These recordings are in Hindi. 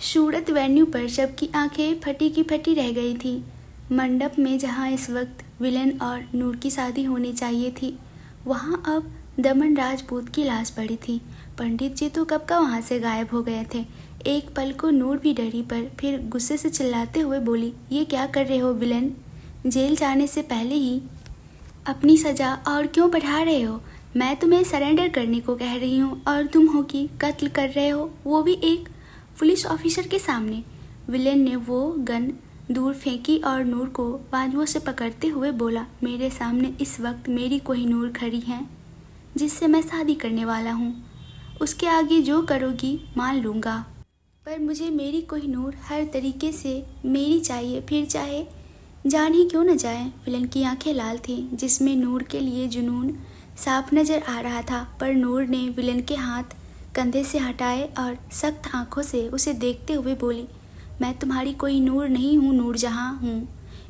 शूरत वेन्यू पर सबकी आंखें फटी की फटी रह गई थी। मंडप में जहां इस वक्त विलेन और नूर की शादी होनी चाहिए थी, वहां अब दमन राजपूत की लाश पड़ी थी। पंडित जी तो कब का वहां से गायब हो गए थे। एक पल को नूर भी डरी, पर फिर गुस्से से चिल्लाते हुए बोली, ये क्या कर रहे हो विलेन? जेल जाने से पहले ही अपनी सजा और क्यों बढ़ा रहे हो? मैं तुम्हें सरेंडर करने को कह रही हूँ और तुम हो कि कत्ल कर रहे हो, वो भी एक पुलिस ऑफिसर के सामने। विलेन ने वो गन दूर फेंकी और नूर को बाजुओं से पकड़ते हुए बोला, मेरे सामने इस वक्त मेरी कोहिनूर खड़ी है जिससे मैं शादी करने वाला हूँ। उसके आगे जो करोगी मान लूँगा, पर मुझे मेरी कोहिनूर हर तरीके से मेरी चाहिए, फिर चाहे जान ही क्यों न जाए। विलन की आंखें लाल थीं, जिसमें नूर के लिए जुनून साफ नजर आ रहा था, पर नूर ने विलन के हाथ कंधे से हटाए और सख्त आंखों से उसे देखते हुए बोली, मैं तुम्हारी कोई नूर नहीं हूँ, नूरजहां हूँ,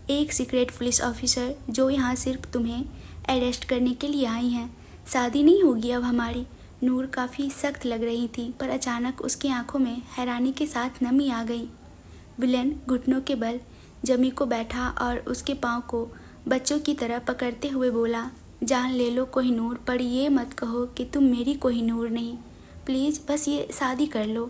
एक सीक्रेट पुलिस ऑफिसर जो यहाँ सिर्फ तुम्हें अरेस्ट करने के लिए आई हैं। शादी नहीं होगी अब हमारी। नूर काफ़ी सख्त लग रही थी, पर अचानक उसकी आंखों में हैरानी के साथ नमी आ गई। विलेन घुटनों के बल जमी को बैठा और उसके पाँव को बच्चों की तरह पकड़ते हुए बोला, जान ले लो कोहिनूर, पर ये मत कहो कि तुम मेरी कोहिनूर नहीं। प्लीज़ बस ये शादी कर लो।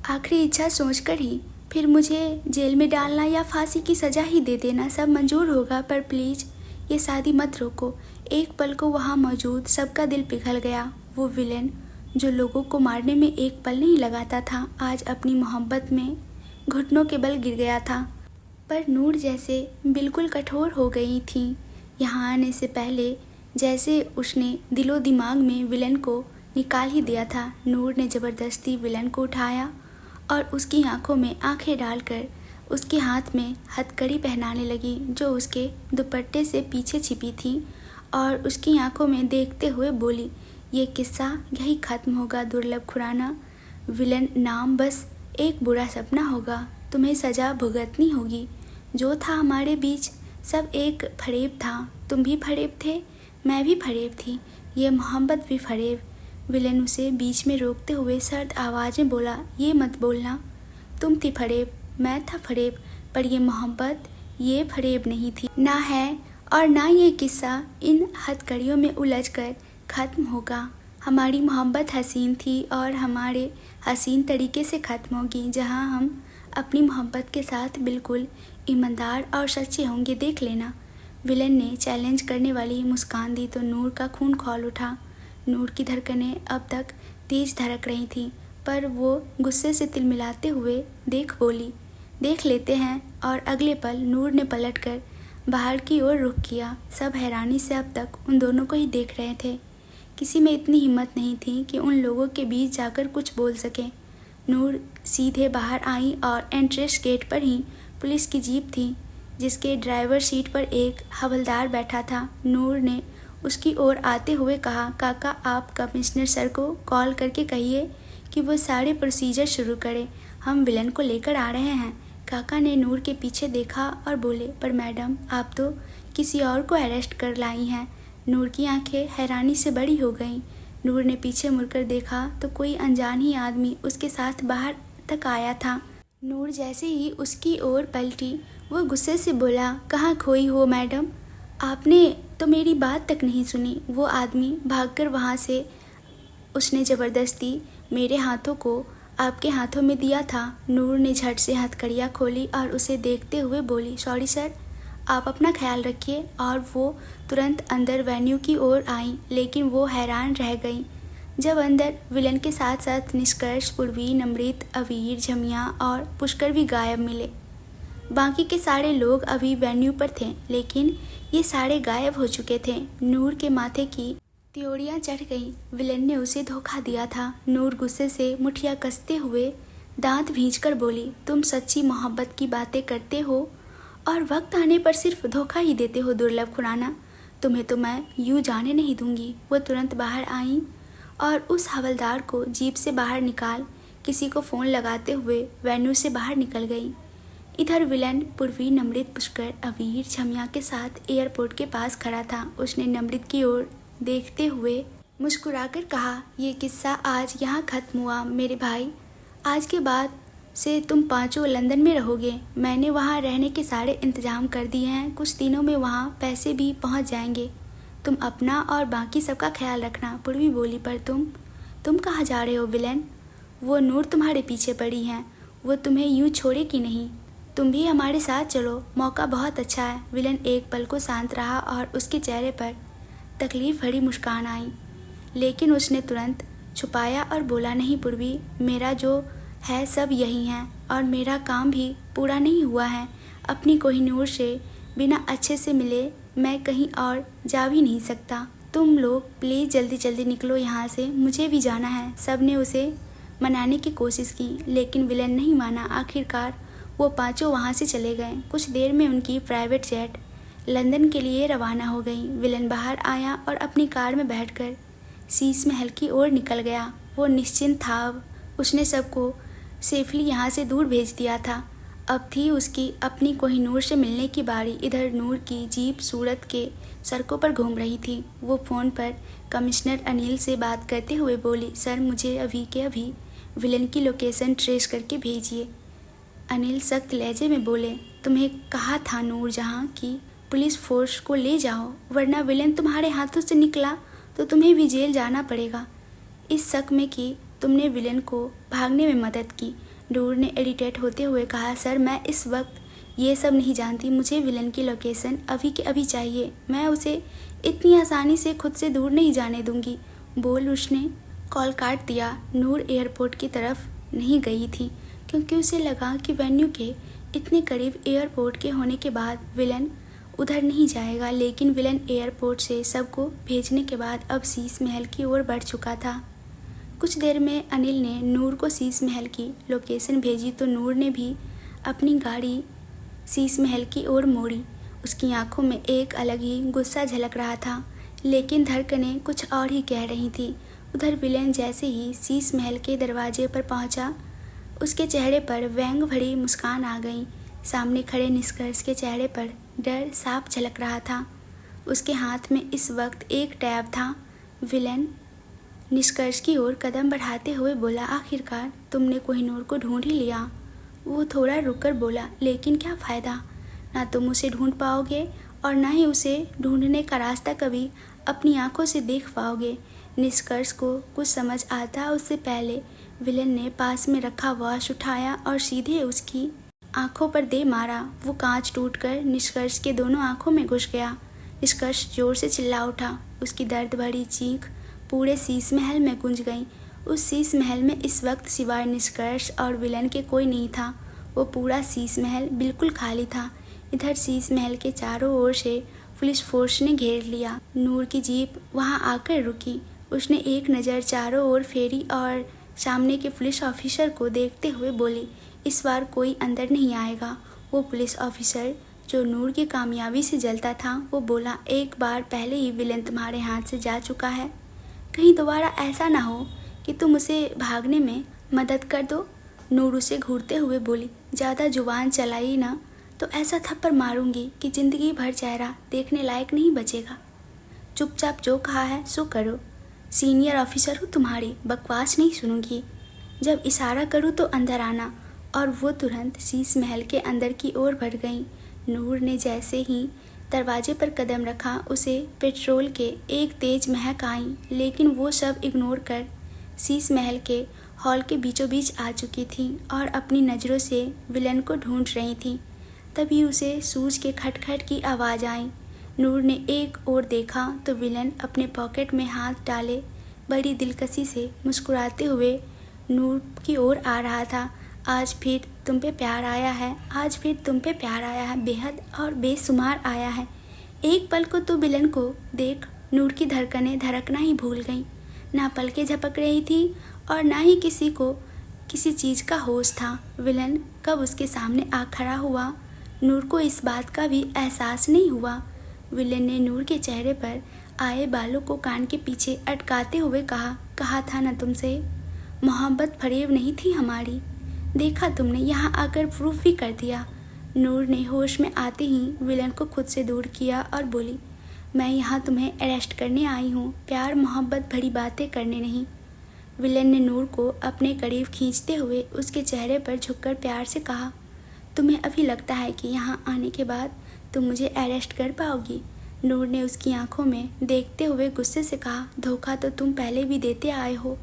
आखिरी इच्छा सोचकर ही फिर मुझे जेल में डालना या फांसी की सज़ा ही दे देना सब मंजूर होगा, पर प्लीज़ ये शादी मत रोको। एक पल को वहाँ मौजूद सबका दिल पिघल गया। वो विलेन जो लोगों को मारने में एक पल नहीं लगाता था, आज अपनी मोहब्बत में घुटनों के बल गिर गया था। पर नूर जैसे बिल्कुल कठोर हो गई थी यहाँ आने से पहले, जैसे उसने दिलो दिमाग में विलन को निकाल ही दिया था। नूर ने ज़बरदस्ती विलन को उठाया और उसकी आंखों में आंखें डालकर उसके हाथ में हथकड़ी पहनाने लगी, जो उसके दुपट्टे से पीछे छिपी थी, और उसकी आंखों में देखते हुए बोली, ये किस्सा यही ख़त्म होगा दुर्लभ खुराना। विलन नाम बस एक बुरा सपना होगा, तुम्हें सज़ा भुगतनी होगी। जो था हमारे बीच सब एक फरेब था, तुम भी फरेब थे, मैं भी फरेब थी, ये मोहब्बत भी फरेब। विलन उसे बीच में रोकते हुए सर्द आवाज़ में बोला, ये मत बोलना, तुम थी फरेब, मैं था फरेब, पर ये मोहब्बत ये फरेब नहीं थी। ना है और ना ये किस्सा इन हथकड़ियों में उलझकर ख़त्म होगा। हमारी मोहब्बत हसीन थी और हमारे हसीन तरीके से ख़त्म होगी, जहाँ हम अपनी मोहब्बत के साथ बिल्कुल ईमानदार और सच्चे होंगे, देख लेना। विलन ने चैलेंज करने वाली मुस्कान दी तो नूर का खून खौल उठा। नूर की धड़कनें अब तक तेज धड़क रही थीं, पर वो गुस्से से तिलमिलाते हुए देख बोली, देख लेते हैं। और अगले पल नूर ने पलटकर बाहर की ओर रुख किया। सब हैरानी से अब तक उन दोनों को ही देख रहे थे। किसी में इतनी हिम्मत नहीं थी कि उन लोगों के बीच जाकर कुछ बोल सके। नूर सीधे बाहर आई और एंट्रेंस गेट पर ही पुलिस की जीप थी, जिसके ड्राइवर सीट पर एक हवलदार बैठा था। नूर ने उसकी ओर आते हुए कहा, काका आप कमिश्नर सर को कॉल करके कहिए कि वो सारे प्रोसीजर शुरू करें, हम विलन को लेकर आ रहे हैं। काका ने नूर के पीछे देखा और बोले, पर मैडम आप तो किसी और को अरेस्ट कर लाई हैं। नूर की आंखें हैरानी से बड़ी हो गईं। नूर ने पीछे मुड़कर देखा तो कोई अनजान ही आदमी उसके साथ बाहर तक आया था। नूर जैसे ही उसकी ओर पलटी, वो गुस्से से बोला, कहाँ खोई हो मैडम, आपने तो मेरी बात तक नहीं सुनी। वो आदमी भागकर वहाँ से उसने ज़बरदस्ती मेरे हाथों को आपके हाथों में दिया था। नूर ने झट से हथकड़ियाँ खोली और उसे देखते हुए बोली, सॉरी सर, आप अपना ख्याल रखिए। और वो तुरंत अंदर वेन्यू की ओर आई, लेकिन वो हैरान रह गई जब अंदर विलन के साथ साथ निष्कर्ष, पूर्वी, नमृत, अवीर, झमिया और पुष्कर भी गायब मिले। बाकी के सारे लोग अभी वेन्यू पर थे, लेकिन ये सारे गायब हो चुके थे। नूर के माथे की त्योड़ियाँ चढ़ गईं। विलन ने उसे धोखा दिया था। नूर गुस्से से मुठियाँ कसते हुए दांत भींचकर बोली, तुम सच्ची मोहब्बत की बातें करते हो और वक्त आने पर सिर्फ धोखा ही देते हो दुर्लभ खुराना। तुम्हें तो मैं यूँ जाने नहीं दूंगी। वो तुरंत बाहर आई और उस हवलदार को जीप से बाहर निकाल किसी को फ़ोन लगाते हुए वेन्यू से बाहर निकल गई। इधर विलन पूर्वी, नमृत, पुष्कर, अवीर, झमिया के साथ एयरपोर्ट के पास खड़ा था। उसने नमृत की ओर देखते हुए मुस्कुराकर कहा, ये किस्सा आज यहाँ ख़त्म हुआ मेरे भाई। आज के बाद से तुम पाँचों लंदन में रहोगे। मैंने वहाँ रहने के सारे इंतजाम कर दिए हैं। कुछ दिनों में वहाँ पैसे भी पहुँच जाएंगे। तुम अपना और बाकी सबका ख्याल रखना। पूर्वी बोली। पर तुम कहाँ जा रहे हो विलेन? वो नूर तुम्हारे पीछे पड़ी हैं। वो तुम्हें यूँ छोड़ेगी नहीं। तुम भी हमारे साथ चलो, मौका बहुत अच्छा है। विलन एक पल को शांत रहा और उसके चेहरे पर तकलीफ भरी मुस्कान आई, लेकिन उसने तुरंत छुपाया और बोला, नहीं पूर्वी, मेरा जो है सब यही है और मेरा काम भी पूरा नहीं हुआ है। अपनी कोहिनूर से बिना अच्छे से मिले मैं कहीं और जा भी नहीं सकता। तुम लोग प्लीज़ जल्दी जल्दी निकलो यहाँ से, मुझे भी जाना है। सब ने उसे मनाने की कोशिश की, लेकिन विलन नहीं माना। आखिरकार वो पांचों वहाँ से चले गए। कुछ देर में उनकी प्राइवेट जेट लंदन के लिए रवाना हो गई। विलन बाहर आया और अपनी कार में बैठकर शीश महल की ओर निकल गया। वो निश्चिंत था। अब उसने सबको सेफली यहाँ से दूर भेज दिया था। अब थी उसकी अपनी कोहिनूर से मिलने की बारी। इधर नूर की जीप सूरत के सड़कों पर घूम रही थी। वो फ़ोन पर कमिश्नर अनिल से बात करते हुए बोली, सर मुझे अभी के अभी विलन की लोकेशन ट्रेस करके भेजिए। अनिल सख्त लहजे में बोले, तुम्हें कहा था नूर जहाँ की पुलिस फोर्स को ले जाओ, वरना विलन तुम्हारे हाथों से निकला तो तुम्हें भी जेल जाना पड़ेगा। इस शक में कि तुमने विलन को भागने में मदद की। नूर ने इरिटेट होते हुए कहा, सर मैं इस वक्त ये सब नहीं जानती। मुझे विलन की लोकेशन अभी के अभी चाहिए। मैं उसे इतनी आसानी से खुद से दूर नहीं जाने दूंगी। बोल उसने कॉल काट दिया। नूर एयरपोर्ट की तरफ नहीं गई थी, क्योंकि उसे लगा कि वेन्यू के इतने करीब एयरपोर्ट के होने के बाद विलन उधर नहीं जाएगा। लेकिन विलन एयरपोर्ट से सबको भेजने के बाद अब शीश महल की ओर बढ़ चुका था। कुछ देर में अनिल ने नूर को शीश महल की लोकेशन भेजी तो नूर ने भी अपनी गाड़ी शीश महल की ओर मोड़ी। उसकी आंखों में एक अलग ही गुस्सा झलक रहा था, लेकिन धड़कनें कुछ और ही कह रही थी। उधर विलेन जैसे ही शीश महल के दरवाजे पर पहुंचा, उसके चेहरे पर व्यंग भरी मुस्कान आ गई। सामने खड़े निष्कर्ष के चेहरे पर डर साफ झलक रहा था। उसके हाथ में इस वक्त एक टैब था। विलेन निष्कर्ष की ओर कदम बढ़ाते हुए बोला, आखिरकार तुमने कोहिनूर को ढूंढ ही लिया। वो थोड़ा रुककर बोला, लेकिन क्या फ़ायदा, ना तुम उसे ढूंढ पाओगे और ना ही उसे ढूंढने का रास्ता कभी अपनी आंखों से देख पाओगे। निष्कर्ष को कुछ समझ आता उससे पहले विलन ने पास में रखा वॉच उठाया और सीधे उसकी आंखों पर दे मारा। वो कांच टूटकर निष्कर्ष के दोनों आंखों में घुस गया। निष्कर्ष जोर से चिल्ला उठा। उसकी दर्द भरी चीख पूरे शीश महल में गूंज गई। उस शीश महल में इस वक्त सिवाय निष्कर्ष और विलन के कोई नहीं था। वो पूरा शीश महल बिल्कुल खाली था। इधर शीश महल के चारों ओर से पुलिस फोर्स ने घेर लिया। नूर की जीप वहां आकर रुकी। उसने एक नज़र चारों ओर फेरी और सामने के पुलिस ऑफिसर को देखते हुए बोली, इस बार कोई अंदर नहीं आएगा। वो पुलिस ऑफिसर जो नूर की कामयाबी से जलता था, वो बोला, एक बार पहले ही विलन तुम्हारे हाथ से जा चुका है। कहीं दोबारा ऐसा ना हो कि तुम उसे भागने में मदद कर दो। नूर उसे घूरते हुए बोली, ज़्यादा जुबान चलाई ना तो ऐसा थप्पड़ मारूंगी कि ज़िंदगी भर चेहरा देखने लायक नहीं बचेगा। चुपचाप जो कहा है सो करो। सीनियर ऑफिसर हूँ तुम्हारी, बकवास नहीं सुनूंगी। जब इशारा करूँ तो अंदर आना। और वो तुरंत शीश महल के अंदर की ओर बढ़ गई। नूर ने जैसे ही दरवाजे पर कदम रखा, उसे पेट्रोल के एक तेज महक आई, लेकिन वो सब इग्नोर कर शीश महल के हॉल के बीचों बीच आ चुकी थी और अपनी नज़रों से विलन को ढूंढ रही थी। तभी उसे शूज के खटखट की आवाज़ आई। नूर ने एक ओर देखा तो विलन अपने पॉकेट में हाथ डाले बड़ी दिलकशी से मुस्कुराते हुए नूर की ओर आ रहा था। आज फिर तुम पे प्यार आया है, आज फिर तुम पे प्यार आया है, बेहद और बेशुमार आया है। एक पल को तो विलन को देख नूर की धड़कनें धड़कना ही भूल गईं। ना पलकें झपक रही थी और ना ही किसी को किसी चीज़ का होश था। विलन कब उसके सामने आ खड़ा हुआ, नूर को इस बात का भी एहसास नहीं हुआ। विलन ने नूर के चेहरे पर आए बालों को कान के पीछे अटकाते हुए कहा था ना तुमसे, मोहब्बत फरेब नहीं थी हमारी। देखा तुमने, यहाँ आकर प्रूफ भी कर दिया। नूर ने होश में आते ही विलन को खुद से दूर किया और बोली, मैं यहाँ तुम्हें अरेस्ट करने आई हूँ, प्यार मोहब्बत भरी बातें करने नहीं। विलेन ने नूर को अपने करीब खींचते हुए उसके चेहरे पर झुककर प्यार से कहा, तुम्हें अभी लगता है कि यहाँ आने के बाद तुम मुझे अरेस्ट कर पाओगी? नूर ने उसकी आंखों में देखते हुए गुस्से से कहा, धोखा तो तुम पहले भी देते आए हो,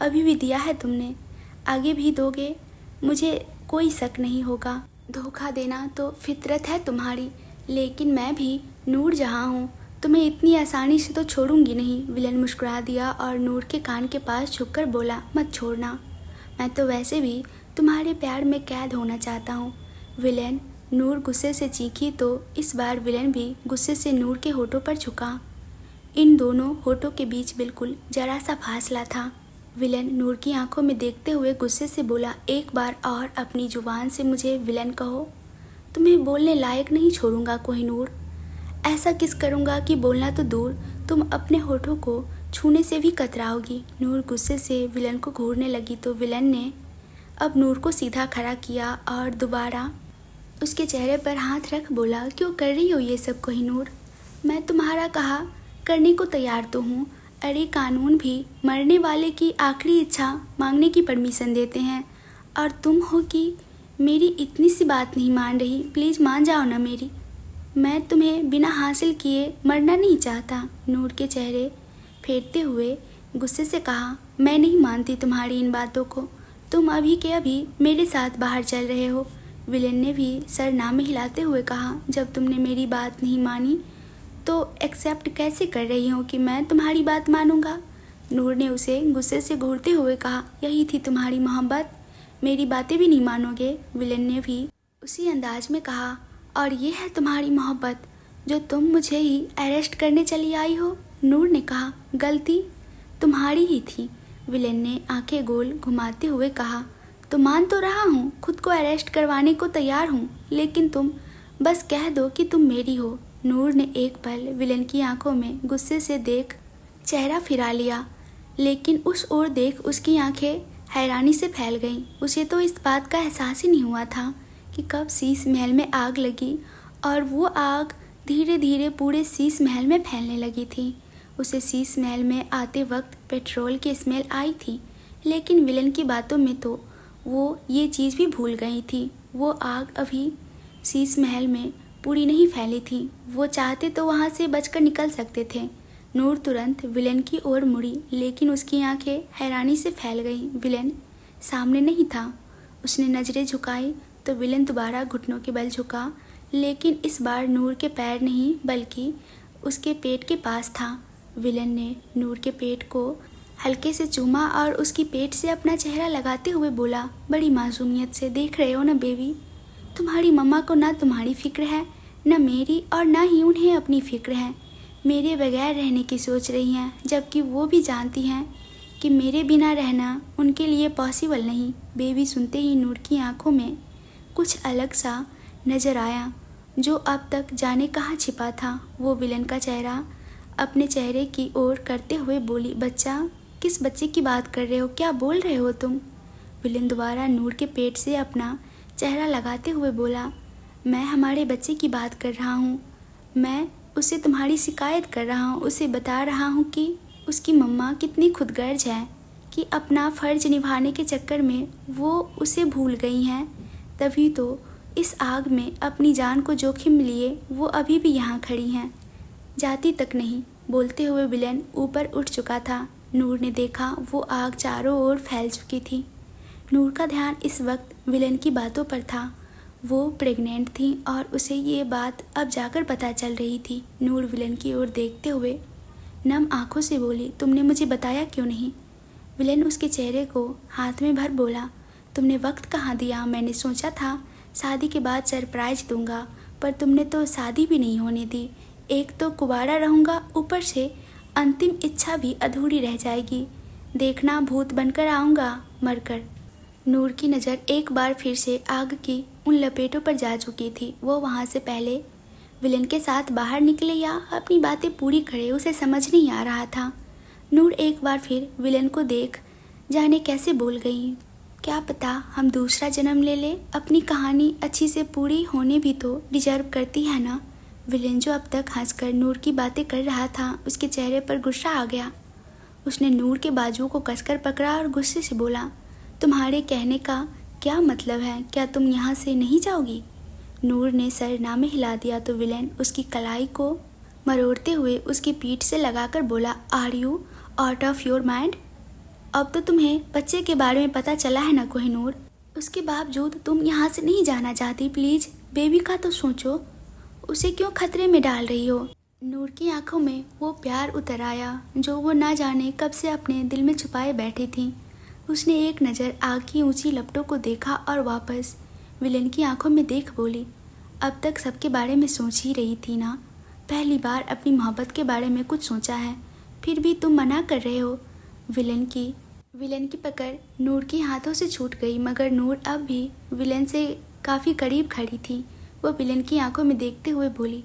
अभी भी दिया है तुमने, आगे भी दोगे, मुझे कोई शक नहीं होगा। धोखा देना तो फितरत है तुम्हारी, लेकिन मैं भी नूर जहाँ हूँ, तुम्हें इतनी आसानी से तो छोड़ूंगी नहीं। विलेन मुस्कुरा दिया और नूर के कान के पास झुककर बोला, मत छोड़ना, मैं तो वैसे भी तुम्हारे प्यार में कैद होना चाहता हूँ। विलेन, नूर गुस्से से चीखी तो इस बार विलेन भी गुस्से से नूर के होठों पर झुका। इन दोनों होठों के बीच बिल्कुल जरा सा फासला था। विलेन नूर की आंखों में देखते हुए गुस्से से बोला, एक बार और अपनी जुबान से मुझे विलेन कहो, तुम्हें बोलने लायक नहीं छोड़ूंगा कोहिनूर। ऐसा किस करूंगा कि बोलना तो दूर, तुम अपने होठों को छूने से भी कतराओगी। नूर गुस्से से विलेन को घूरने लगी तो विलेन ने अब नूर को सीधा खड़ा किया और दोबारा उसके चेहरे पर हाथ रख बोला, क्यों कर रही हो ये सब कोहिनूर? मैं तुम्हारा कहा करने को तैयार तो हूँ। अरे कानून भी मरने वाले की आखिरी इच्छा मांगने की परमिशन देते हैं, और तुम हो कि मेरी इतनी सी बात नहीं मान रही। प्लीज़ मान जाओ ना मेरी, मैं तुम्हें बिना हासिल किए मरना नहीं चाहता। नूर के चेहरे फेरते हुए गुस्से से कहा, मैं नहीं मानती तुम्हारी इन बातों को, तुम अभी के अभी मेरे साथ बाहर चल रहे हो। विलेन ने भी सर नाम हिलाते हुए कहा, जब तुमने मेरी बात नहीं मानी तो एक्सेप्ट कैसे कर रही हो कि मैं तुम्हारी बात मानूंगा? नूर ने उसे गुस्से से घूरते हुए कहा, यही थी तुम्हारी मोहब्बत, मेरी बातें भी नहीं मानोगे? विलेन ने भी उसी अंदाज में कहा, और ये है तुम्हारी मोहब्बत जो तुम मुझे ही अरेस्ट करने चली आई हो? नूर ने कहा, गलती तुम्हारी ही थी। विलेन ने आंखें गोल घुमाते हुए कहा, तो मान तो रहा हूँ, खुद को अरेस्ट करवाने को तैयार हूँ, लेकिन तुम बस कह दो कि तुम मेरी हो। नूर ने एक पल विलेन की आंखों में गुस्से से देख चेहरा फिरा लिया, लेकिन उस ओर देख उसकी आंखें हैरानी से फैल गईं। उसे तो इस बात का एहसास ही नहीं हुआ था कि कब शीश महल में आग लगी और वो आग धीरे धीरे पूरे शीश महल में फैलने लगी थी। उसे शीश महल में आते वक्त पेट्रोल की स्मेल आई थी, लेकिन विलेन की बातों में तो वो ये चीज़ भी भूल गई थी। वो आग अभी शीश महल में पूरी नहीं फैली थी, वो चाहते तो वहाँ से बचकर निकल सकते थे। नूर तुरंत विलेन की ओर मुड़ी, लेकिन उसकी आंखें हैरानी से फैल गईं। विलेन सामने नहीं था। उसने नज़रें झुकाई तो विलेन दोबारा घुटनों के बल झुका, लेकिन इस बार नूर के पैर नहीं बल्कि उसके पेट के पास था। विलेन ने नूर के पेट को हल्के से चूमा और उसकी पेट से अपना चेहरा लगाते हुए बोला, बड़ी मासूमियत से, देख रहे हो ना बेबी, तुम्हारी मम्मा को ना तुम्हारी फिक्र है, न मेरी, और ना ही उन्हें अपनी फिक्र है। मेरे बगैर रहने की सोच रही हैं, जबकि वो भी जानती हैं कि मेरे बिना रहना उनके लिए पॉसिबल नहीं। बेबी सुनते ही नूर की आंखों में कुछ अलग सा नज़र आया, जो अब तक जाने कहाँ छिपा था। वो विलेन का चेहरा अपने चेहरे की ओर करते हुए बोली, बच्चा? किस बच्चे की बात कर रहे हो? क्या बोल रहे हो तुम? विलेन दोबारा नूर के पेट से अपना चेहरा लगाते हुए बोला, मैं हमारे बच्चे की बात कर रहा हूँ। मैं उसे तुम्हारी शिकायत कर रहा हूँ, उसे बता रहा हूँ कि उसकी मम्मा कितनी खुदगर्ज है कि अपना फ़र्ज निभाने के चक्कर में वो उसे भूल गई हैं। तभी तो इस आग में अपनी जान को जोखिम लिए वो अभी भी यहाँ खड़ी हैं, जाती तक नहीं। बोलते हुए विलेन ऊपर उठ चुका था। नूर ने देखा वो आग चारों ओर फैल चुकी थी। नूर का ध्यान इस वक्त विलेन की बातों पर था। वो प्रेग्नेंट थी और उसे ये बात अब जाकर पता चल रही थी। नूर विलेन की ओर देखते हुए नम आंखों से बोली, तुमने मुझे बताया क्यों नहीं? विलेन उसके चेहरे को हाथ में भर बोला, तुमने वक्त कहाँ दिया? मैंने सोचा था शादी के बाद सरप्राइज दूंगा, पर तुमने तो शादी भी नहीं होने दी। एक तो कुंवारा रहूँगा, ऊपर से अंतिम इच्छा भी अधूरी रह जाएगी। देखना, भूत बनकर आऊँगा मरकर। नूर की नज़र एक बार फिर से आग की उन लपेटों पर जा चुकी थी। वो वहाँ से पहले विलेन के साथ बाहर निकले या अपनी बातें पूरी करे, उसे समझ नहीं आ रहा था। नूर एक बार फिर विलेन को देख जाने कैसे बोल गई, क्या पता हम दूसरा जन्म ले ले, अपनी कहानी अच्छी से पूरी होने भी तो डिजर्व करती है ना। विलेन जो अब तक हंसकर नूर की बातें कर रहा था, उसके चेहरे पर गुस्सा आ गया। उसने नूर के बाजुओं को कसकर पकड़ा और गुस्से से बोला, तुम्हारे कहने का क्या मतलब है? क्या तुम यहाँ से नहीं जाओगी? नूर ने सर ना में हिला दिया तो विलेन उसकी कलाई को मरोड़ते हुए उसकी पीठ से लगाकर बोला, are you out of your mind? अब तो तुम्हें बच्चे के बारे में पता चला है ना कोहिनूर, उसके बावजूद तुम यहाँ से नहीं जाना चाहती। प्लीज़ बेबी का तो सोचो, उसे क्यों खतरे में डाल रही हो? नूर की आंखों में वो प्यार उतर आया जो वो ना जाने कब से अपने दिल में छुपाए बैठी थी। उसने एक नज़र आग की ऊंची लपटों को देखा और वापस विलेन की आंखों में देख बोली, अब तक सबके बारे में सोच ही रही थी ना, पहली बार अपनी मोहब्बत के बारे में कुछ सोचा है, फिर भी तुम मना कर रहे हो। विलेन की पकड़ नूर के हाथों से छूट गई, मगर नूर अब भी विलेन से काफ़ी करीब खड़ी थी। वो विलेन की आंखों में देखते हुए बोली,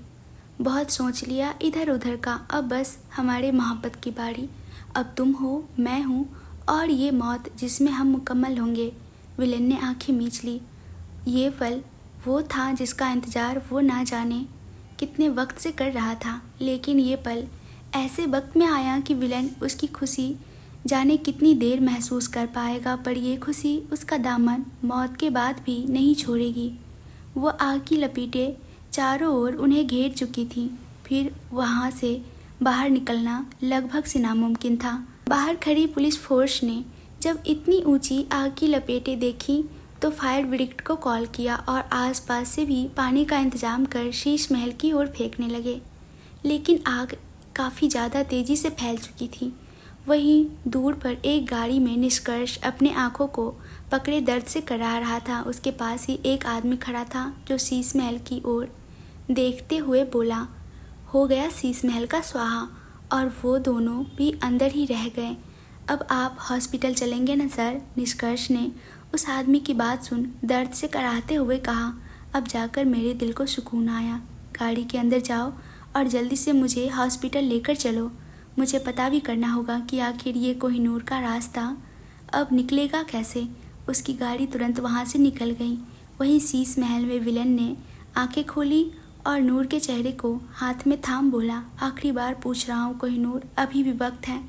बहुत सोच लिया इधर उधर का, अब बस हमारे मोहब्बत की बारी। अब तुम हो, मैं हूँ और ये मौत जिसमें हम मुकम्मल होंगे। विलेन ने आंखें मींच ली। ये पल वो था जिसका इंतज़ार वो ना जाने कितने वक्त से कर रहा था, लेकिन ये पल ऐसे वक्त में आया कि विलेन उसकी खुशी जाने कितनी देर महसूस कर पाएगा, पर ये खुशी उसका दामन मौत के बाद भी नहीं छोड़ेगी। वो आग की लपटें चारों ओर उन्हें घेर चुकी थीं, फिर वहाँ से बाहर निकलना लगभग से नामुमकिन था। बाहर खड़ी पुलिस फोर्स ने जब इतनी ऊंची आग की लपेटें देखी तो फायर ब्रिगेड को कॉल किया और आसपास से भी पानी का इंतजाम कर शीश महल की ओर फेंकने लगे, लेकिन आग काफ़ी ज़्यादा तेज़ी से फैल चुकी थी। वहीं दूर पर एक गाड़ी में निष्कर्ष अपने आंखों को पकड़े दर्द से करा रहा था। उसके पास ही एक आदमी खड़ा था जो शीश महल की ओर देखते हुए बोला, हो गया शीश महल का स्वाहा। और वो दोनों भी अंदर ही रह गए। अब आप हॉस्पिटल चलेंगे ना सर? निष्कर्ष ने उस आदमी की बात सुन दर्द से कराहते हुए कहा, अब जाकर मेरे दिल को सुकून आया। गाड़ी के अंदर जाओ और जल्दी से मुझे हॉस्पिटल लेकर चलो। मुझे पता भी करना होगा कि आखिर ये कोहिनूर का रास्ता अब निकलेगा कैसे। उसकी गाड़ी तुरंत वहाँ से निकल गई। वहीं शीश महल में विलेन ने आंखें खोली और नूर के चेहरे को हाथ में थाम बोला, आखिरी बार पूछ रहा हूँ कोहिनूर, अभी भी वक्त है।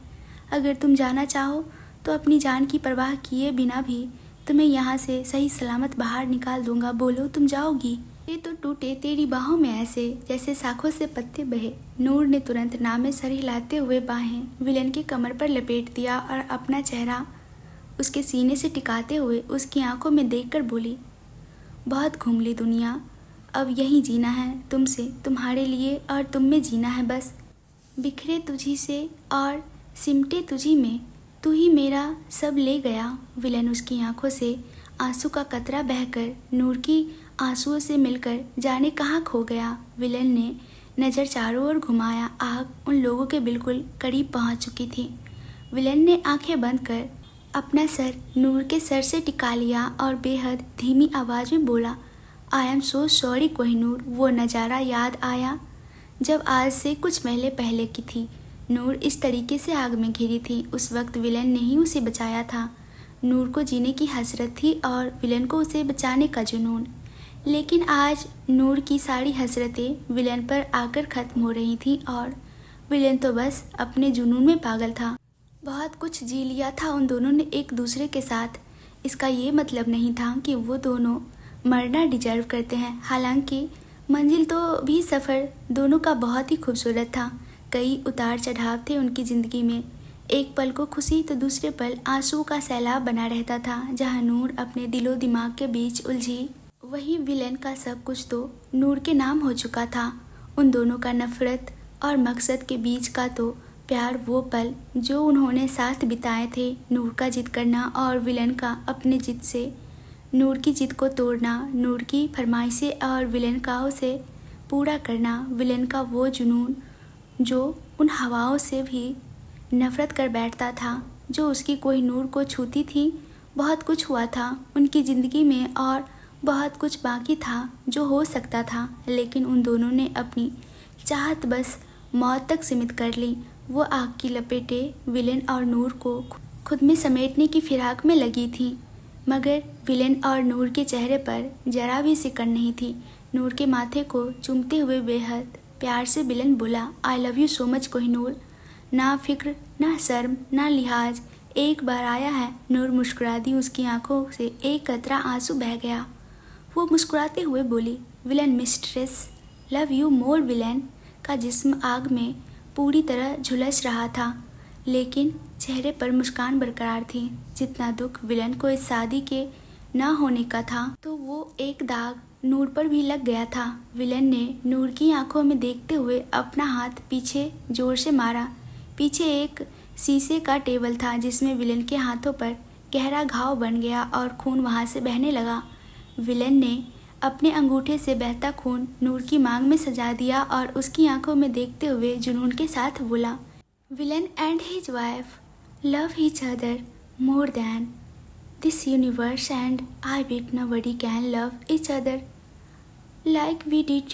अगर तुम जाना चाहो तो अपनी जान की परवाह किए बिना भी तुम्हें यहाँ से सही सलामत बाहर निकाल दूंगा। बोलो, तुम जाओगी? ये तो टूटे तेरी बाहों में ऐसे जैसे शाखों से पत्ते बहे। नूर ने तुरंत नामे सर हिलाते हुए बाहें विलेन की कमर पर लपेट दिया और अपना चेहरा उसके सीने से टिकाते हुए उसकी आंखों में देखकर बोली, बहुत घूम ली दुनिया, अब यहीं जीना है तुमसे, तुम्हारे लिए और तुम में जीना है बस। बिखरे तुझी से और सिमटे तुझी में, तू ही मेरा सब ले गया। विलेन उसकी आंखों से आंसू का कतरा बहकर नूर की आंसुओं से मिलकर जाने कहाँ खो गया। विलेन ने नज़र चारों ओर घुमाया। आग उन लोगों के बिल्कुल करीब पहुँच चुकी थी। विलेन ने आंखें बंद कर अपना सर नूर के सर से टिका लिया और बेहद धीमी आवाज़ में बोला, I am so sorry Kohinoor. वो नज़ारा याद आया जब आज से कुछ महीने पहले की थी। नूर इस तरीके से आग में घिरी थी। उस वक्त विलेन ने ही उसे बचाया था। नूर को जीने की हसरत थी और विलेन को उसे बचाने का जुनून। लेकिन आज नूर की सारी हसरतें विलेन पर आकर ख़त्म हो रही थी और विलेन तो बस अपने जुनून में पागल था। बहुत कुछ जी लिया था उन दोनों ने एक दूसरे के साथ। इसका ये मतलब नहीं था कि वो दोनों मरना डिजर्व करते हैं। हालांकि मंजिल तो भी सफ़र दोनों का बहुत ही खूबसूरत था। कई उतार चढ़ाव थे उनकी ज़िंदगी में। एक पल को खुशी तो दूसरे पल आंसू का सैलाब बना रहता था। जहाँ नूर अपने दिलो दिमाग के बीच उलझी, वहीं विलेन का सब कुछ तो नूर के नाम हो चुका था। उन दोनों का नफरत और मकसद के बीच का तो प्यार, वो पल जो उन्होंने साथ बिताए थे, नूर का जिद करना और विलेन का अपने जिद से नूर की जिद को तोड़ना, नूर की फरमाइशें और विलेन का उसे पूरा करना, विलेन का वो जुनून जो उन हवाओं से भी नफ़रत कर बैठता था जो उसकी कोहिनूर को छूती थी। बहुत कुछ हुआ था उनकी ज़िंदगी में और बहुत कुछ बाकी था जो हो सकता था, लेकिन उन दोनों ने अपनी चाहत बस मौत तक सीमित कर ली। वो आग की लपेटें विलेन और नूर को खुद में समेटने की फिराक में लगी थी, मगर विलेन और नूर के चेहरे पर जरा भी सिकन नहीं थी। नूर के माथे को चूमते हुए बेहद प्यार से विलेन बोला, आई love you so much Kohinoor. ना फिक्र ना शर्म ना लिहाज। एक बार आया है। नूर मुस्कुरा दी। उसकी आंखों से एक कतरा आंसू बह गया। वो मुस्कुराते हुए बोली, villain mistress, love you more. Villain का जिस्म आग में पूरी तरह झुलस रहा था, लेकिन चेहरे पर मुस्कान बरकरार थी। जितना दुख विलन को इस शादी के ना होने का था, तो वो एक दाग नूर पर भी लग गया था। विलन ने नूर की आंखों में देखते हुए अपना हाथ पीछे जोर से मारा। पीछे एक शीशे का टेबल था जिसमें विलन के हाथों पर गहरा घाव बन गया और खून वहां से बहने लगा। विलन ने अपने अंगूठे से बहता खून नूर की मांग में सजा दिया और उसकी आंखों में देखते हुए जुनून के साथ बोला, villain and his wife love each other more than this universe and I bet nobody can love each other like we did.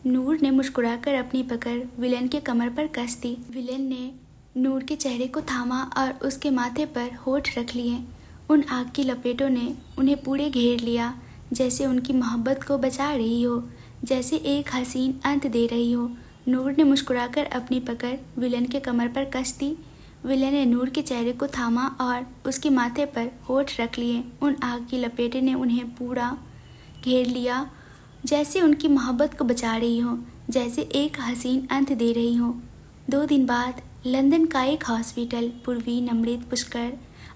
Noor ने मुस्कुराकर अपनी पकड़ विलन के कमर पर कस दी। विलन ने नूर के चेहरे को थामा और उसके माथे पर होठ रख लिए। उन आग की लपेटों ने उन्हें पूरे घेर लिया, जैसे उनकी मोहब्बत को बचा रही हो, जैसे एक हसीन अंत दे रही हो। नूर ने मुस्कुराकर अपनी पकड़ विलन के कमर पर कस दी। विलन ने नूर के चेहरे को थामा और उसके माथे पर होठ रख लिए। उन आग की लपेटें ने उन्हें पूरा घेर लिया, जैसे उनकी मोहब्बत को बचा रही हो, जैसे एक हसीन अंत दे रही हो। 2 दिन बाद लंदन का एक हॉस्पिटल। पूर्वी, नमृत, पुष्कर,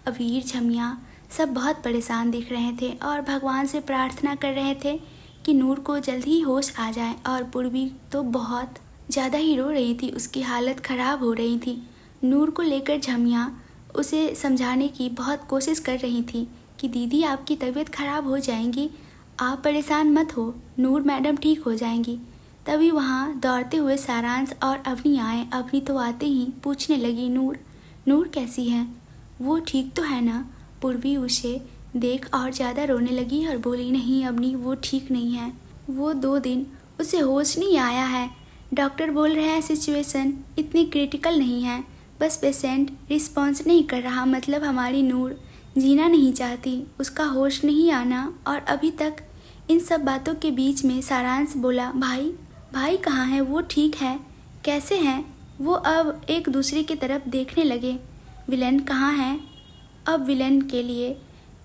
अवीर, झमिया सब बहुत परेशान दिख रहे थे और भगवान से प्रार्थना कर रहे थे कि नूर को जल्द ही होश आ जाए। और पूर्वी तो बहुत ज़्यादा ही रो रही थी, उसकी हालत ख़राब हो रही थी। नूर को लेकर झमिया उसे समझाने की बहुत कोशिश कर रही थी कि दीदी आपकी तबीयत ख़राब हो जाएगी, आप परेशान मत हो, नूर मैडम ठीक हो जाएंगी। तभी वहाँ दौड़ते हुए सारांश और अवनी आए। अवनी तो आते ही पूछने लगी, नूर कैसी है, वो ठीक तो है ना। पूर्वी उसे देख और ज़्यादा रोने लगी और बोली, नहीं अवनी, वो ठीक नहीं है, वो 2 दिन उसे होश नहीं आया है। डॉक्टर बोल रहे हैं सिचुएशन इतनी क्रिटिकल नहीं है, बस पेशेंट रिस्पॉन्स नहीं कर रहा, मतलब हमारी नूर जीना नहीं चाहती, उसका होश नहीं आना। और अभी तक इन सब बातों के बीच में सारांश बोला, भाई कहाँ है, वो ठीक है, कैसे हैं वो। अब एक दूसरे की तरफ देखने लगे। विलन कहाँ है। अब विलन के लिए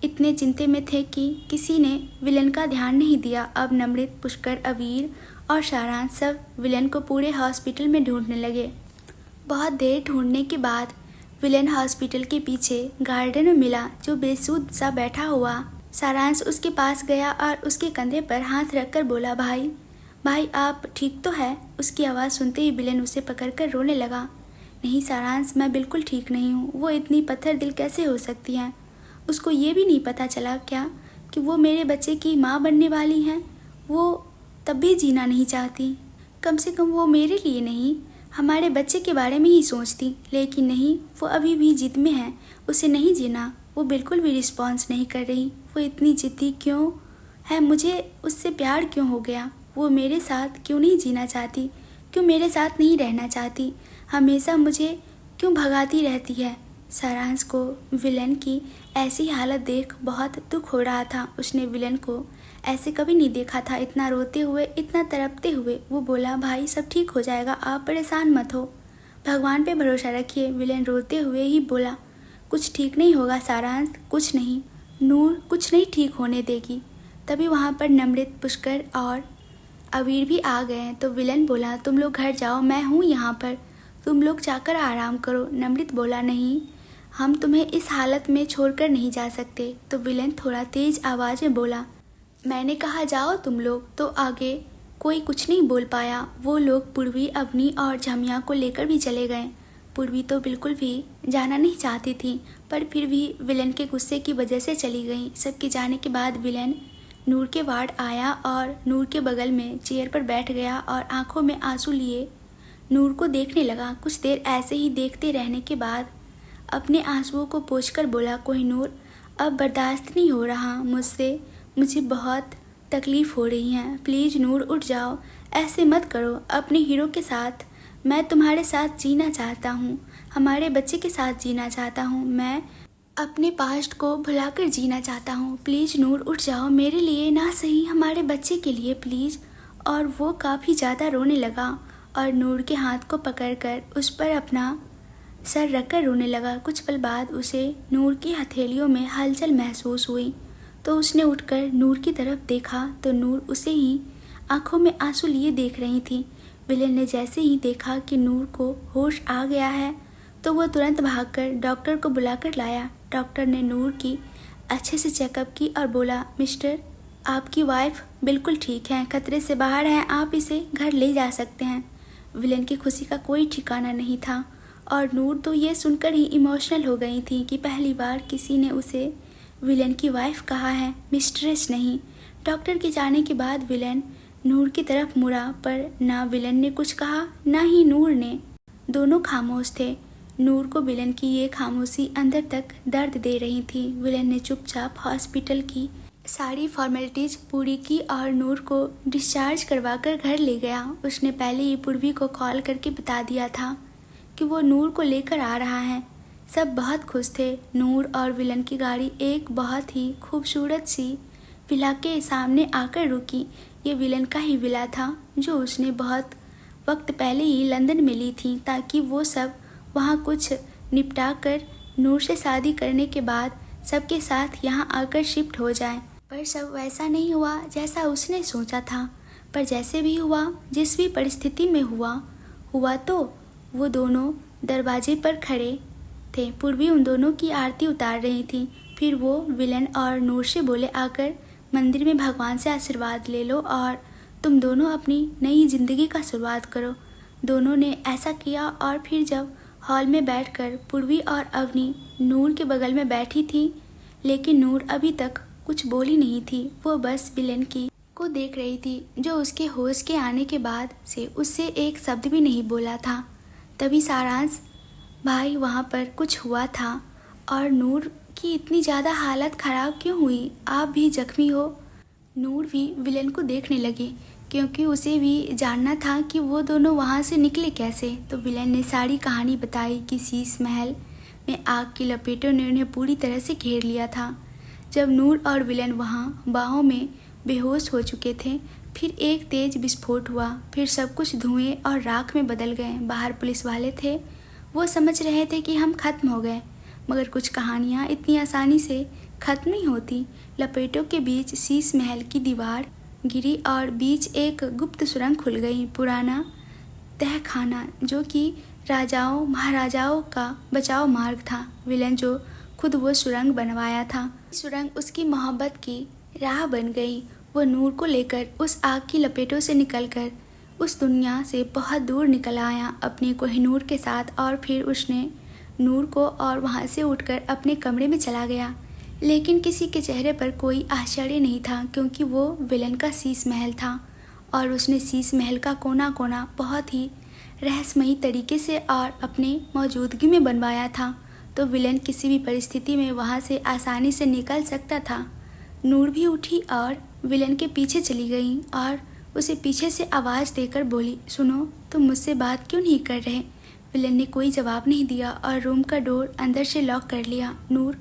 इतने चिंते में थे कि किसी ने विलन का ध्यान नहीं दिया। अब नमृत, पुष्कर, अवीर और सारांश सब विलन को पूरे हॉस्पिटल में ढूंढने लगे। बहुत देर ढूंढने के बाद विलन हॉस्पिटल के पीछे गार्डन में मिला, जो बेसुध सा बैठा हुआ। सारांश उसके पास गया और उसके कंधे पर हाथ रखकर बोला, भाई आप ठीक तो है। उसकी आवाज़ सुनते ही विलन उसे पकड़कर रोने लगा। नहीं सारांश, मैं बिल्कुल ठीक नहीं हूँ, वो इतनी पत्थर दिल कैसे हो सकती हैं। उसको ये भी नहीं पता चला क्या कि वो मेरे बच्चे की माँ बनने वाली हैं। वो तब भी जीना नहीं चाहती, कम से कम वो मेरे लिए नहीं, हमारे बच्चे के बारे में ही सोचती। लेकिन नहीं, वो अभी भी जिद में है, उसे नहीं जीना। वो बिल्कुल भी रिस्पॉन्स नहीं कर रही। वो इतनी जिद्दी क्यों है, मुझे उससे प्यार क्यों हो गया। वो मेरे साथ क्यों नहीं जीना चाहती, क्यों मेरे साथ नहीं रहना चाहती, हमेशा मुझे क्यों भगाती रहती है। सारांश को विलन की ऐसी हालत देख बहुत दुख हो रहा था। उसने विलन को ऐसे कभी नहीं देखा था, इतना रोते हुए, इतना तड़पते हुए। वो बोला, भाई सब ठीक हो जाएगा, आप परेशान मत हो, भगवान पे भरोसा रखिए। विलन रोते हुए ही बोला, कुछ ठीक नहीं होगा सारांश, कुछ नहीं, नूर कुछ नहीं ठीक होने देगी। तभी वहाँ पर नमृत, पुष्कर और अवीर भी आ गए। तो विलन बोला, तुम लोग घर जाओ, मैं हूँ यहाँ पर, तुम लोग जाकर आराम करो। नमृत बोला, नहीं, हम तुम्हें इस हालत में छोड़कर नहीं जा सकते। तो विलन थोड़ा तेज आवाज़ में बोला, मैंने कहा जाओ तुम लोग। तो आगे कोई कुछ नहीं बोल पाया। वो लोग पूर्वी, अवनी और झमिया को लेकर भी चले गए। पूर्वी तो बिल्कुल भी जाना नहीं चाहती थी, पर फिर भी विलन के गुस्से की वजह से चली गई। सबके जाने के बाद विलन नूर के वार्ड आया और नूर के बगल में चेयर पर बैठ गया और आंखों में आंसू लिए नूर को देखने लगा। कुछ देर ऐसे ही देखते रहने के बाद अपने आंसुओं को पोंछकर बोला, कोहिनूर, अब बर्दाश्त नहीं हो रहा मुझसे, मुझे बहुत तकलीफ़ हो रही है, प्लीज़ नूर उठ जाओ, ऐसे मत करो। अपने हीरो के साथ मैं तुम्हारे साथ जीना चाहता हूँ, हमारे बच्चे के साथ जीना चाहता हूँ, मैं अपने पास्ट को भुलाकर जीना चाहता हूँ, प्लीज़ नूर उठ जाओ, मेरे लिए ना सही हमारे बच्चे के लिए प्लीज़। और वो काफ़ी ज़्यादा रोने लगा और नूर के हाथ को पकड़कर उस पर अपना सर रखकर रोने लगा। कुछ पल बाद उसे नूर की हथेलियों में हलचल महसूस हुई तो उसने उठकर नूर की तरफ देखा तो नूर उसे ही आंखों में आंसू लिए देख रही थी। विलेन ने जैसे ही देखा कि नूर को होश आ गया है तो वो तुरंत भागकर डॉक्टर को बुलाकर लाया। डॉक्टर ने नूर की अच्छे से चेकअप की और बोला, मिस्टर, आपकी वाइफ बिल्कुल ठीक है, खतरे से बाहर है, आप इसे घर ले जा सकते हैं। विलेन की खुशी का कोई ठिकाना नहीं था और नूर तो ये सुनकर ही इमोशनल हो गई थी कि पहली बार किसी ने उसे विलेन की वाइफ कहा है, मिस्ट्रेस नहीं। डॉक्टर के जाने के बाद विलेन नूर की तरफ मुड़ा पर ना विलेन ने कुछ कहा ना ही नूर ने। दोनों खामोश थे। नूर को विलेन की ये खामोशी अंदर तक दर्द दे रही थी। विलेन ने चुपचाप हॉस्पिटल की सारी फॉर्मेलिटीज पूरी की और नूर को डिस्चार्ज करवाकर घर ले गया। उसने पहले ही पूर्वी को कॉल करके बता दिया था कि वो नूर को लेकर आ रहा है। सब बहुत खुश थे। नूर और विलन की गाड़ी एक बहुत ही खूबसूरत सी विला के सामने आकर रुकी। ये विलन का ही विला था जो उसने बहुत वक्त पहले ही लंदन में ली थी ताकि वो सब वहाँ कुछ निपटा कर नूर से शादी करने के बाद सबके साथ यहाँ आकर शिफ्ट हो जाए। पर सब वैसा नहीं हुआ जैसा उसने सोचा था। पर जैसे भी हुआ, जिस भी परिस्थिति में हुआ तो वो दोनों दरवाजे पर खड़े थे। पूर्वी उन दोनों की आरती उतार रही थी। फिर वो विलन और नूर से बोले, आकर मंदिर में भगवान से आशीर्वाद ले लो और तुम दोनों अपनी नई जिंदगी का शुरुआत करो। दोनों ने ऐसा किया और फिर जब हॉल में बैठकर पूर्वी और अवनी नूर के बगल में बैठी थी, लेकिन नूर अभी तक कुछ बोली नहीं थी। वो बस विलन की को देख रही थी जो उसके होश के आने के बाद से उससे एक शब्द भी नहीं बोला था। तभी सारांश, भाई वहाँ पर कुछ हुआ था और नूर की इतनी ज़्यादा हालत ख़राब क्यों हुई? आप भी जख्मी हो। नूर भी विलन को देखने लगी क्योंकि उसे भी जानना था कि वो दोनों वहाँ से निकले कैसे। तो विलन ने सारी कहानी बताई कि शीश महल में आग की लपेटों ने उन्हें पूरी तरह से घेर लिया था। जब नूर और विलन वहाँ बाहों में बेहोश हो चुके थे, फिर एक तेज विस्फोट हुआ। फिर सब कुछ धुएं और राख में बदल गए। बाहर पुलिस वाले थे। वो समझ रहे थे कि हम खत्म हो गए, मगर कुछ कहानियाँ इतनी आसानी से खत्म नहीं होती। लपेटों के बीच शीश महल की दीवार गिरी और बीच एक गुप्त सुरंग खुल गई। पुराना तहखाना जो कि राजाओं महाराजाओं का बचाव मार्ग था। विलन जो खुद वो सुरंग बनवाया था, सुरंग उसकी मोहब्बत की राह बन गई। वो नूर को लेकर उस आग की लपेटों से निकलकर उस दुनिया से बहुत दूर निकल आया अपने कोहिनूर के साथ। और फिर उसने नूर को और वहाँ से उठकर अपने कमरे में चला गया। लेकिन किसी के चेहरे पर कोई आश्चर्य नहीं था क्योंकि वो विलन का शीश महल था और उसने शीश महल का कोना कोना बहुत ही रहस्यमयी तरीके से और अपने मौजूदगी में बनवाया था। तो विलन किसी भी परिस्थिति में वहाँ से आसानी से निकल सकता था। नूर भी उठी और विलन के पीछे चली गई और उसे पीछे से आवाज़ देकर बोली, सुनो, तुम मुझसे बात क्यों नहीं कर रहे? विलन ने कोई जवाब नहीं दिया और रूम का डोर अंदर से लॉक कर लिया। नूर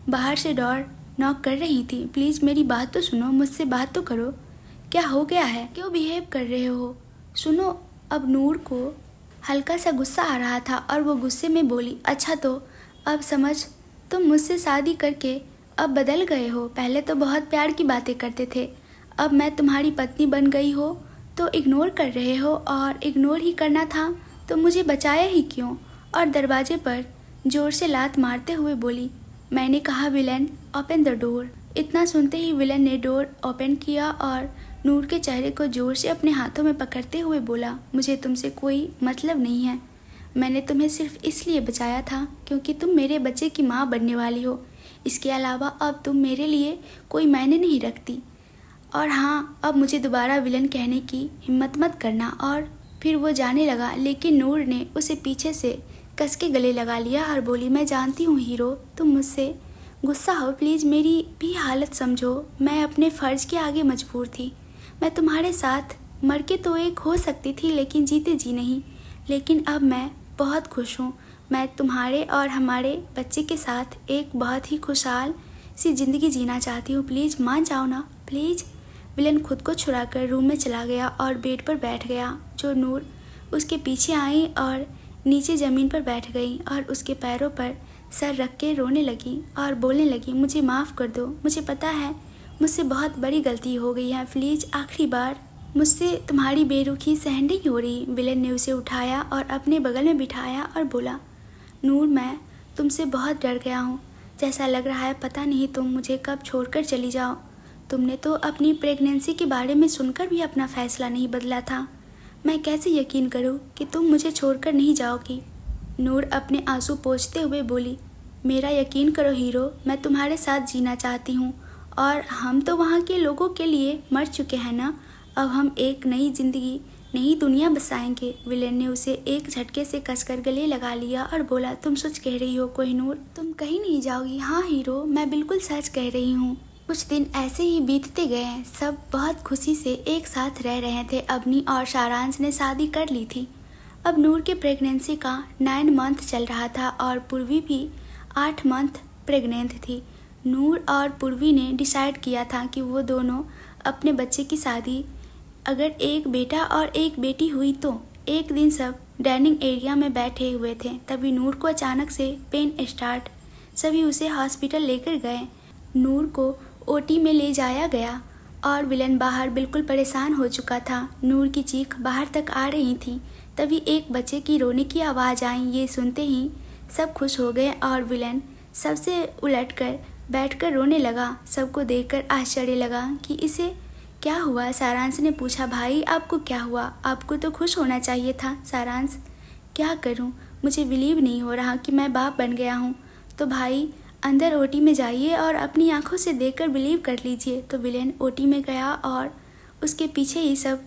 बाहर से डोर नॉक कर रही थी। प्लीज़ मेरी बात तो सुनो, मुझसे बात तो करो। क्या हो गया है? क्यों बिहेव कर रहे हो? सुनो। अब नूर को हल्का सा गुस्सा आ रहा था और वो गुस्से में बोली, अच्छा तो अब समझ, तुम मुझसे शादी करके अब बदल गए हो। पहले तो बहुत प्यार की बातें करते थे, अब मैं तुम्हारी पत्नी बन गई हो तो इग्नोर कर रहे हो, और इग्नोर ही करना था तो मुझे बचाया ही क्यों? और दरवाजे पर जोर से लात मारते हुए बोली, मैंने कहा विलन, ओपन द डोर। इतना सुनते ही विलन ने डोर ओपन किया और नूर के चेहरे को जोर से अपने हाथों में पकड़ते हुए बोला, मुझे तुमसे कोई मतलब नहीं है। मैंने तुम्हें सिर्फ इसलिए बचाया था क्योंकि तुम मेरे बच्चे की माँ बनने वाली हो। इसके अलावा अब तुम मेरे लिए कोई मायने नहीं रखती। और हाँ, अब मुझे दोबारा विलन कहने की हिम्मत मत करना। और फिर वो जाने लगा, लेकिन नूर ने उसे पीछे से कस के गले लगा लिया और बोली, मैं जानती हूँ हीरो, तुम मुझसे गुस्सा हो, प्लीज़ मेरी भी हालत समझो। मैं अपने फ़र्ज़ के आगे मजबूर थी। मैं तुम्हारे साथ मर के तो एक हो सकती थी, लेकिन जीते जी नहीं। लेकिन अब मैं बहुत खुश हूँ। मैं तुम्हारे और हमारे बच्चे के साथ एक बहुत ही खुशहाल सी ज़िंदगी जीना चाहती हूँ। प्लीज़ मान जाओ ना, प्लीज़। विलन खुद को छुड़ाकर रूम में चला गया और बेड पर बैठ गया। जो नूर उसके पीछे आई और नीचे ज़मीन पर बैठ गई और उसके पैरों पर सर रख के रोने लगी और बोलने लगी, मुझे माफ़ कर दो, मुझे पता है मुझसे बहुत बड़ी गलती हो गई है, प्लीज़ आखिरी बार, मुझसे तुम्हारी बेरुखी सहन नहीं हो रही। विलेन ने उसे उठाया और अपने बगल में बिठाया और बोला, नूर, मैं तुमसे बहुत डर गया हूँ। जैसा लग रहा है पता नहीं तुम मुझे कब छोड़कर चली जाओ। तुमने तो अपनी प्रेगनेंसी के बारे में सुनकर भी अपना फ़ैसला नहीं बदला था। मैं कैसे यकीन करूँ कि तुम मुझे छोड़कर नहीं जाओगी। नूर अपने आंसू पोंछते हुए बोली, मेरा यकीन करो हीरो, मैं तुम्हारे साथ जीना चाहती हूँ और हम तो वहाँ के लोगों के लिए मर चुके हैं ना। अब हम एक नई जिंदगी, नई दुनिया बसाएंगे। विलेन ने उसे एक झटके से कसकर गले लगा लिया और बोला, तुम सच कह रही हो कोहिनूर, तुम कहीं नहीं जाओगी। हाँ हीरो, मैं बिल्कुल सच कह रही हूँ। कुछ दिन ऐसे ही बीतते गए। सब बहुत खुशी से एक साथ रह रहे थे। अवनी और सारांश ने शादी कर ली थी। अब नूर के प्रेगनेंसी का 9 मंथ चल रहा था और पूर्वी भी 8 मंथ प्रेग्नेंट थी। नूर और पूर्वी ने डिसाइड किया था कि वो दोनों अपने बच्चे की शादी, अगर एक बेटा और एक बेटी हुई तो। एक दिन सब डाइनिंग एरिया में बैठे हुए थे, तभी नूर को अचानक से पेन स्टार्ट। सभी उसे हॉस्पिटल लेकर गए। नूर को ओटी में ले जाया गया और विलन बाहर बिल्कुल परेशान हो चुका था। नूर की चीख बाहर तक आ रही थी। तभी एक बच्चे की रोने की आवाज़ आई। ये सुनते ही सब खुश हो गए और विलन सबसे उलटकर बैठकर रोने लगा। सबको देखकर आश्चर्य लगा कि इसे क्या हुआ। सारांश ने पूछा, भाई आपको क्या हुआ? आपको तो खुश होना चाहिए था। सारांश, क्या करूं, मुझे बिलीव नहीं हो रहा कि मैं बाप बन गया हूं। तो भाई अंदर ओटी में जाइए और अपनी आंखों से देखकर बिलीव कर लीजिए। तो विलेन ओटी में गया और उसके पीछे ही सब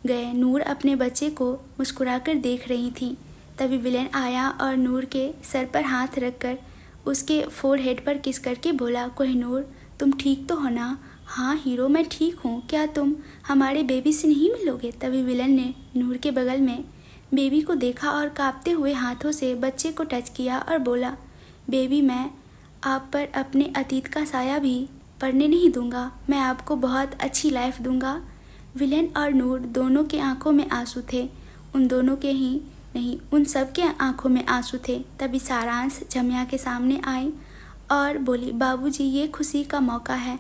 गए। नूर अपने बच्चे को मुस्कुराकर देख रही थी। तभी विलेन आया और नूर के सर पर हाथ रखकर उसके फोरहेड पर किस करके बोला, कोहिनूर तुम ठीक तो हो ना? हाँ हीरो, मैं ठीक हूँ। क्या तुम हमारे बेबी से नहीं मिलोगे? तभी विलन ने नूर के बगल में बेबी को देखा और कांपते हुए हाथों से बच्चे को टच किया और बोला, बेबी, मैं आप पर अपने अतीत का साया भी पड़ने नहीं दूंगा। मैं आपको बहुत अच्छी लाइफ दूंगा। विलेन और नूर दोनों के आंखों में आंसू थे। उन दोनों के ही नहीं, उन सब के आंखों में आंसू थे। तभी सारांश जमिया के सामने आई और बोली, बाबूजी, ये खुशी का मौका है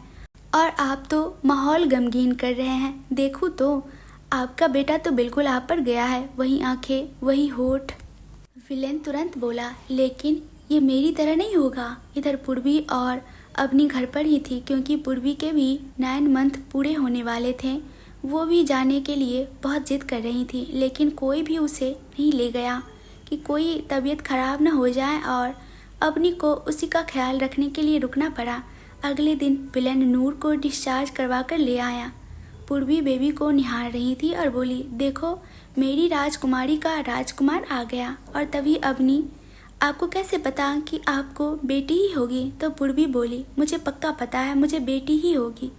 और आप तो माहौल गमगीन कर रहे हैं। देखूं तो आपका बेटा तो बिल्कुल आप पर गया है, वही आंखें, वही होठ। विलेन तुरंत बोला, लेकिन ये मेरी तरह नहीं होगा। इधर पूर्वी और अपनी घर पर ही थी, क्योंकि पूर्वी के भी 9 मंथ पूरे होने वाले थे। वो भी जाने के लिए बहुत जिद कर रही थी, लेकिन कोई भी उसे नहीं ले गया कि कोई तबीयत खराब न हो जाए, और अपनी को उसी का ख्याल रखने के लिए रुकना पड़ा। अगले दिन विलेन नूर को डिस्चार्ज करवा कर ले आया। पूर्वी बेबी को निहार रही थी और बोली, देखो मेरी राजकुमारी का राजकुमार आ गया। और तभी अवनी, आपको कैसे पता कि आपको बेटी ही होगी? तो पूर्वी बोली, मुझे पक्का पता है, मुझे बेटी ही होगी।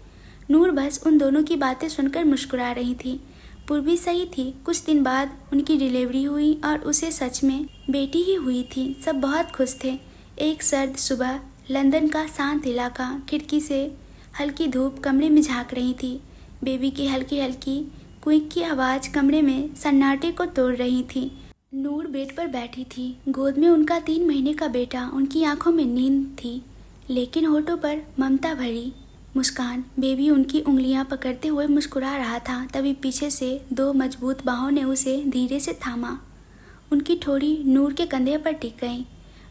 नूर बस उन दोनों की बातें सुनकर मुस्कुरा रही थी। पूर्वी सही थी। कुछ दिन बाद उनकी डिलीवरी हुई और उसे सच में बेटी ही हुई थी। सब बहुत खुश थे। एक सर्द सुबह, लंदन का शांत इलाका, खिड़की से हल्की धूप कमरे में झांक रही थी। बेबी की हल्की हल्की क्विक की आवाज़ कमरे में सन्नाटे को तोड़ रही थी। नूर बेड पर बैठी थी, गोद में उनका 3 महीने का बेटा। उनकी आंखों में नींद थी, लेकिन होठों पर ममता भरी मुस्कान। बेबी उनकी उंगलियां पकड़ते हुए मुस्कुरा रहा था। तभी पीछे से 2 मजबूत बाहों ने उसे धीरे से थामा। उनकी ठोड़ी नूर के कंधे पर टिक गई।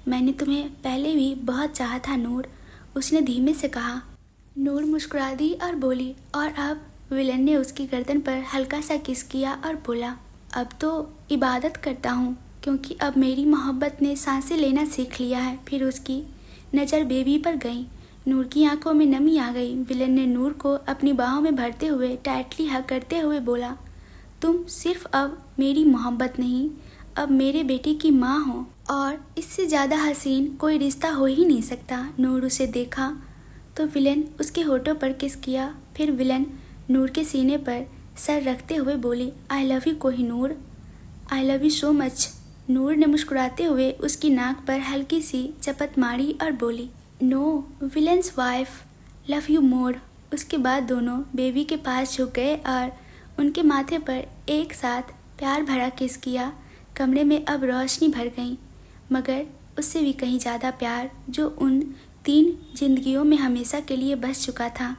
मैंने तुम्हें पहले भी बहुत चाहा था नूर, उसने धीमे से कहा। नूर मुस्कुरा दी और बोली, और अब? विलन ने उसकी गर्दन पर हल्का सा किस किया और बोला, अब तो इबादत करता हूँ, क्योंकि अब मेरी मोहब्बत ने सांसें लेना सीख लिया है। फिर उसकी नज़र बेबी पर गई। नूर की आंखों में नमी आ गई। विलन ने नूर को अपनी बाहों में भरते हुए टाइटली हग करते हुए बोला, तुम सिर्फ अब मेरी मोहब्बत नहीं, अब मेरे बेटे की माँ हो, और इससे ज़्यादा हसीन कोई रिश्ता हो ही नहीं सकता। नूर उसे देखा तो विलन उसके होठों पर किस किया। फिर विलन नूर के सीने पर सर रखते हुए बोली, I love you Kohinoor, I love you so much. Noor ने मुस्कुराते हुए उसकी नाक पर हल्की सी चपत मारी और बोली, no, villain's wife love you more. उसके बाद दोनों बेबी के पास झुक गए और उनके माथे पर एक साथ प्यार भरा किस किया। कमरे में अब रोशनी भर गई, मगर उससे भी कहीं ज़्यादा प्यार जो उन 3 जिंदगियों में हमेशा के लिए बस चुका था।